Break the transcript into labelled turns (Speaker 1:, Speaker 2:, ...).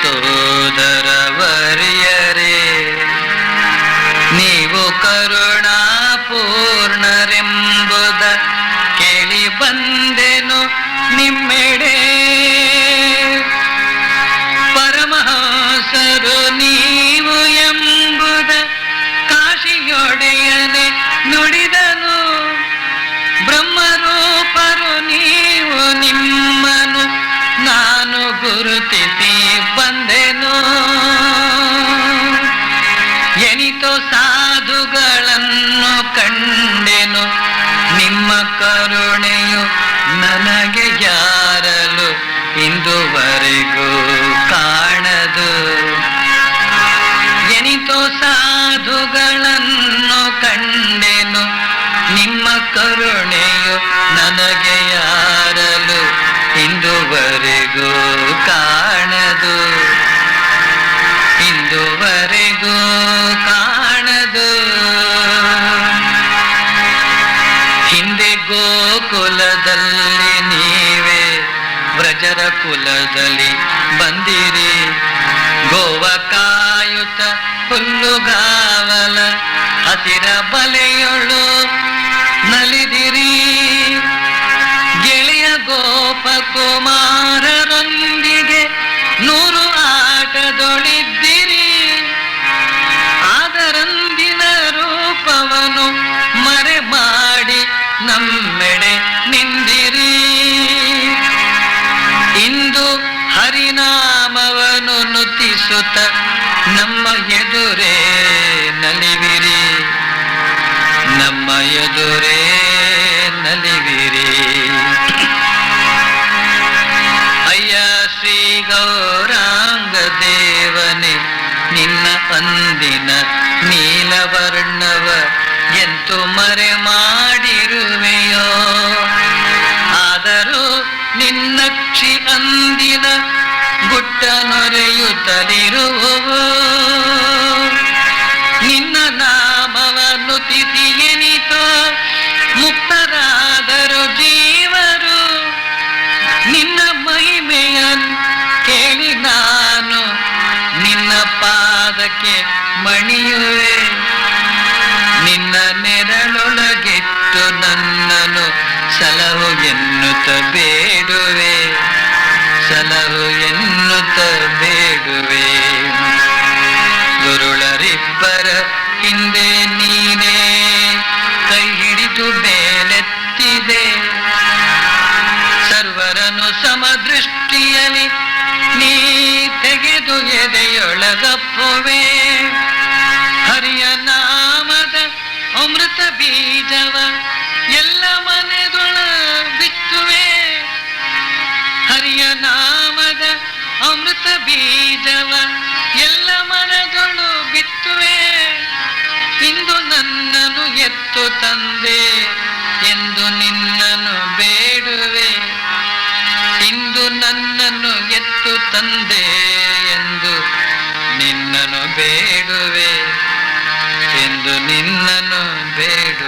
Speaker 1: ಸೋದರವರಿಯರೇ, ನೀವು ಕರುಣಾಪೂರ್ಣರೆಂಬುದ ಕೇಳಿ ಬಂದೆನು ನಿಮ್ಮೆಡೆ. ಪರಮಹಂಸರು ನೀವು ಎಂಬುದ ಕಾಶಿಯೊಡೆಯನೆ ನುಡಿದನು. ಬ್ರಹ್ಮರೂಪರು ನೀವು, ನಿಮ್ಮನು ನಾನು ಗುರುತಿಸಿ ಬಂದೆನು. ಎನಿತೋ ಸಾಧುಗಳನ್ನು ಕಂಡೆನು, ನಿಮ್ಮ ಕರುಣೆಯು ನನಗೆ ಯಾರಲು ಇಂದುವರೆಗೂ ಕಾಣದು. ಎನಿತೋ ಸಾಧುಗಳನ್ನು ಕಂಡೆನು, ನಿಮ್ಮ ಕರುಣೆಯು ನನಗೆ ಯಾರಲು ಇಂದುವರೆಗೂ ಕಾಣದು, ಇಂದುವರೆಗೂ ಕಾಣದು. ಹಿಂದೆ ಗೋಕುಲದಲ್ಲಿ ನೀವೇ ವ್ರಜರ ಕುಲದಲ್ಲಿ ಬಂದಿರಿ. ಗೋವ ಕಾಯುತ ಹುಲ್ಲುಗಾವಲ ಹಸಿರ ಬಲೆಯೊಳು ನಲಿದಿರಿ. ಗೆಳೆಯ ಗೋಪಕುಮಾರರೊಂದಿಗೆ 100 ಆಟದೊಳಿದ್ದಿರಿ. ಆದರಂದಿನ ರೂಪವನು ಮರೆ ಮಾಡಿ ನಮ್ಮೆಡೆ ನಿಂದಿರಿ. ಇಂದು ಹರಿನಾಮವನು ನುತಿಸುತ್ತ ನಮ್ಮ ಎದುರೇ ನಲಿವಿರಿ, ನಮ್ಮ ಎದುರೇ ನಲಿವಿರಿ. ಅಯ್ಯ ಶ್ರೀ ಗೌರಾಂಗ ದೇವನೇ, ನಿನ್ನ ಅಂದಿನ ನೀಲವರ್ಣವ ಎಂತು ಮರೆ ಮಾಡಿರುವೆಯೋ. ಆದರೂ ನಿನ್ನಕ್ಷಿ ಅಂದಿನ ಗುಟ್ಟ ನೊರೆಯುತ್ತಲಿರುವವು. ನಿನ್ನ ನಾಮವನ್ನು ತಿಥಿಯೆನಿತೋ ಮುಕ್ತರಾದರು ಜೀವರು. ನಿನ್ನ ಮಹಿಮೆಯನ್ನು ಕೇಳಿ ನಾನು ನಿನ್ನ ಪಾದಕ್ಕೆ ಮಣಿಯುವೆ. ನಿನ್ನ ನೆರಳೊಳಗಿಟ್ಟು ನನ್ನನು ಸಲಹು ಎನ್ನುತ್ತ ಬೇಡುವೆ, ಸಲಹು ಎನ್ನುತ್ತ ಬೇಡುವೆ. ಗುರುಳರಿಬ್ಬರ ಹಿಂದೆ ನೀನೇ ಕೈ ಹಿಡಿದು ಮೇಲೆತ್ತಿದೆ. ಸರ್ವರನು ಸಮದೃಷ್ಟಿಯಲ್ಲಿ ನೀ ತೆಗೆದು ಎದೆಯೊಳಗಪ್ಪುವೆ. ಹರಿಯ ನಾಮದ ಅಮೃತ ಬೀಜವ ಎಲ್ಲ ಮನೆದೊಳ ಬಿತ್ತುವೆ. ಹರಿಯ ನಾಮದ ಅಮೃತ ಬೀಜವ ಎಲ್ಲ ಮನದೊಳು ಬಿತ್ತುವೆ. ಇಂದು ನನ್ನನ್ನು ಎತ್ತು ತಂದೆ ಎಂದು ನಿನ್ನನ್ನು ಬೇಡುವೆ. ಇಂದು ನನ್ನನ್ನು ಎತ್ತು ತಂದೆ ಎಂದು ನಿನ್ನನ್ನು ಬೇಡುವೆ, ಎಂದು ನಿನ್ನನ್ನು ಬೇಡುವೆ.